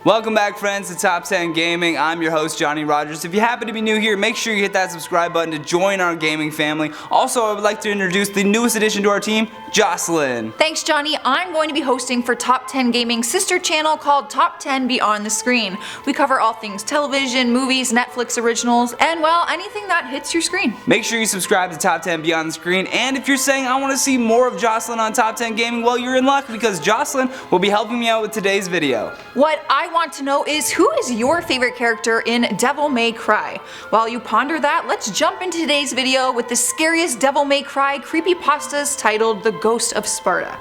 Welcome back, friends, to Top 10 Gaming. I'm your host, Johnny Rogers. If you happen to be new here, make sure you hit that subscribe button to join our gaming family. Also, I would like to introduce the newest addition to our team, Jocelyn. Thanks, Johnny. I'm going to be hosting for Top 10 Gaming's sister channel called Top 10 Beyond the Screen. We cover all things television, movies, Netflix originals, and, well, anything that hits your screen. Make sure you subscribe to Top 10 Beyond the Screen, and if you're saying I want to see more of Jocelyn on Top 10 Gaming, well, you're in luck because Jocelyn will be helping me out with today's video. What I want to know is, who is your favorite character in Devil May Cry? While you ponder that, let's jump into today's video with the scariest Devil May Cry creepypastas titled The Ghost of Sparda.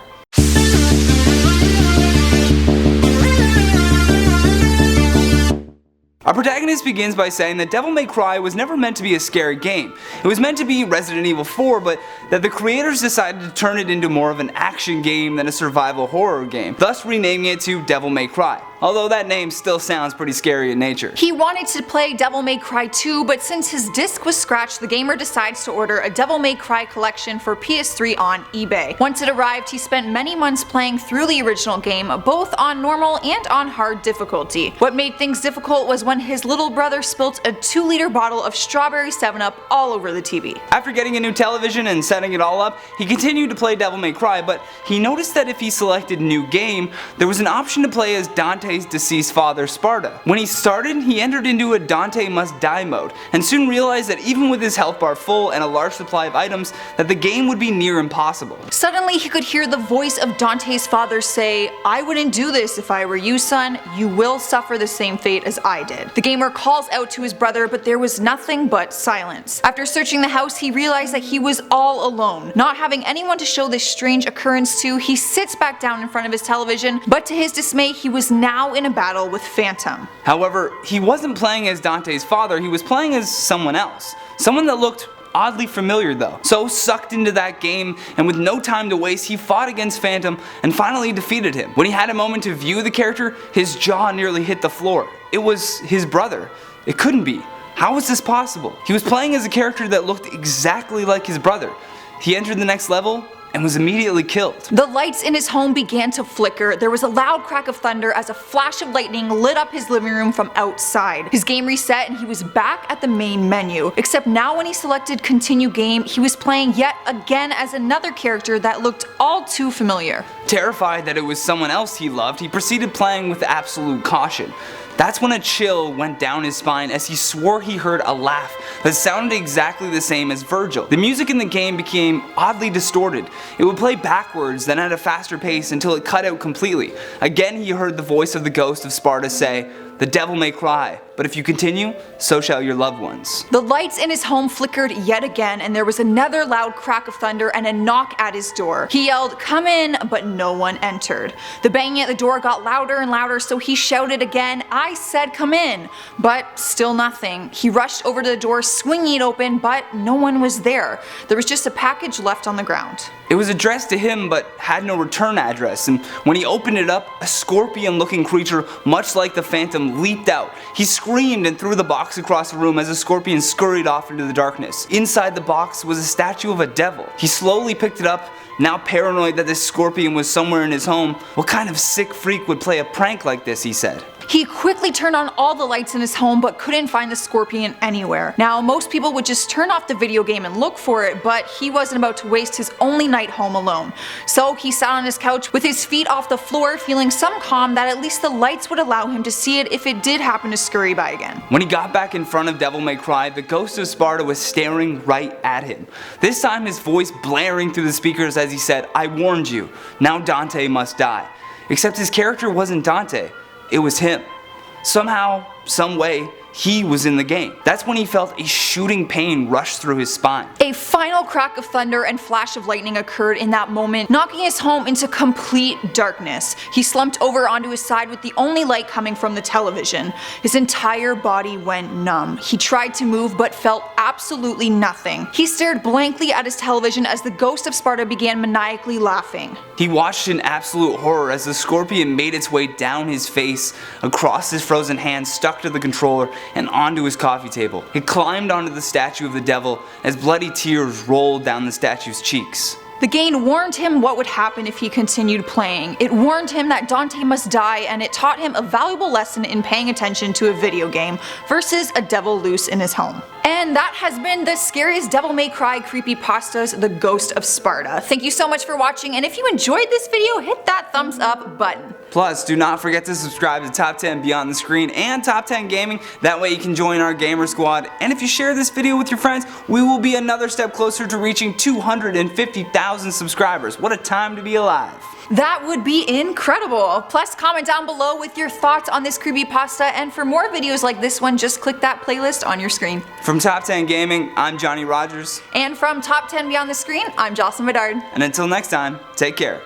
Our protagonist begins by saying that Devil May Cry was never meant to be a scary game. It was meant to be Resident Evil 4, but that the creators decided to turn it into more of an action game than a survival horror game, thus renaming it to Devil May Cry. Although that name still sounds pretty scary in nature. He wanted to play Devil May Cry 2, but since his disc was scratched, the gamer decides to order a Devil May Cry collection for PS3 on eBay. Once it arrived, he spent many months playing through the original game, both on normal and on hard difficulty. What made things difficult was when his little brother spilt a 2-liter bottle of strawberry 7-Up all over the TV. After getting a new television and setting it all up, he continued to play Devil May Cry, but he noticed that if he selected New Game, there was an option to play as Dante's deceased father, Sparda. When he started, he entered into a Dante Must Die mode, and soon realized that even with his health bar full and a large supply of items, that the game would be near impossible. Suddenly he could hear the voice of Dante's father say, "I wouldn't do this if I were you, son. You will suffer the same fate as I did." The gamer calls out to his brother, but there was nothing but silence. After searching the house, he realized that he was all alone. Not having anyone to show this strange occurrence to, he sits back down in front of his television, but to his dismay, he was now in a battle with Phantom. However, he wasn't playing as Dante's father, he was playing as someone else. Someone that looked oddly familiar though. So sucked into that game, and with no time to waste, he fought against Phantom and finally defeated him. When he had a moment to view the character, his jaw nearly hit the floor. It was his brother. It couldn't be. How was this possible? He was playing as a character that looked exactly like his brother. He entered the next level and was immediately killed. The lights in his home began to flicker. There was a loud crack of thunder as a flash of lightning lit up his living room from outside. His game reset and he was back at the main menu. Except now when he selected continue game, he was playing yet again as another character that looked all too familiar. Terrified that it was someone else he loved, he proceeded playing with absolute caution. That's when a chill went down his spine as he swore he heard a laugh that sounded exactly the same as Virgil. The music in the game became oddly distorted. It would play backwards, then at a faster pace until it cut out completely. Again he heard the voice of the Ghost of Sparda say, "The devil may cry, but if you continue, so shall your loved ones." The lights in his home flickered yet again, and there was another loud crack of thunder and a knock at his door. He yelled, "Come in," but no one entered. The banging at the door got louder and louder, so he shouted again, "I said come in," but still nothing. He rushed over to the door, swinging it open, but no one was there. There was just a package left on the ground. It was addressed to him but had no return address, and when he opened it up, a scorpion-looking creature much like the Phantom leaped out. He screamed and threw the box across the room as the scorpion scurried off into the darkness. Inside the box was a statue of a devil. He slowly picked it up, now paranoid that this scorpion was somewhere in his home. What kind of sick freak would play a prank like this, he said. He quickly turned on all the lights in his home but couldn't find the scorpion anywhere. Now, most people would just turn off the video game and look for it, but he wasn't about to waste his only night home alone. So he sat on his couch with his feet off the floor, feeling some calm that at least the lights would allow him to see it if it did happen to scurry by again. When he got back in front of Devil May Cry, the Ghost of Sparda was staring right at him. This time his voice blaring through the speakers as he said, "I warned you, now Dante must die." Except his character wasn't Dante, it was him. Somehow, some way, he was in the game. That's when he felt a shooting pain rush through his spine. A final crack of thunder and flash of lightning occurred in that moment, knocking his home into complete darkness. He slumped over onto his side with the only light coming from the television. His entire body went numb. He tried to move but felt absolutely nothing. He stared blankly at his television as the Ghost of Sparda began maniacally laughing. He watched in absolute horror as the scorpion made its way down his face, across his frozen hands stuck to the controller, and onto his coffee table. It climbed onto the statue of the devil as bloody tears rolled down the statue's cheeks. The game warned him what would happen if he continued playing. It warned him that Dante must die, and it taught him a valuable lesson in paying attention to a video game versus a devil loose in his home. And that has been the scariest Devil May Cry creepypastas, The Ghost of Sparda. Thank you so much for watching, and if you enjoyed this video, hit that thumbs up button. Plus, do not forget to subscribe to Top 10 Beyond the Screen and Top 10 Gaming. That way you can join our gamer squad. And if you share this video with your friends, we will be another step closer to reaching 250,000 subscribers. What a time to be alive. That would be incredible! Plus, comment down below with your thoughts on this creepypasta, and for more videos like this one, just click that playlist on your screen. From Top 10 Gaming, I'm Johnny Rogers. And from Top 10 Beyond the Screen, I'm Jocelyn Bedard. And until next time, take care.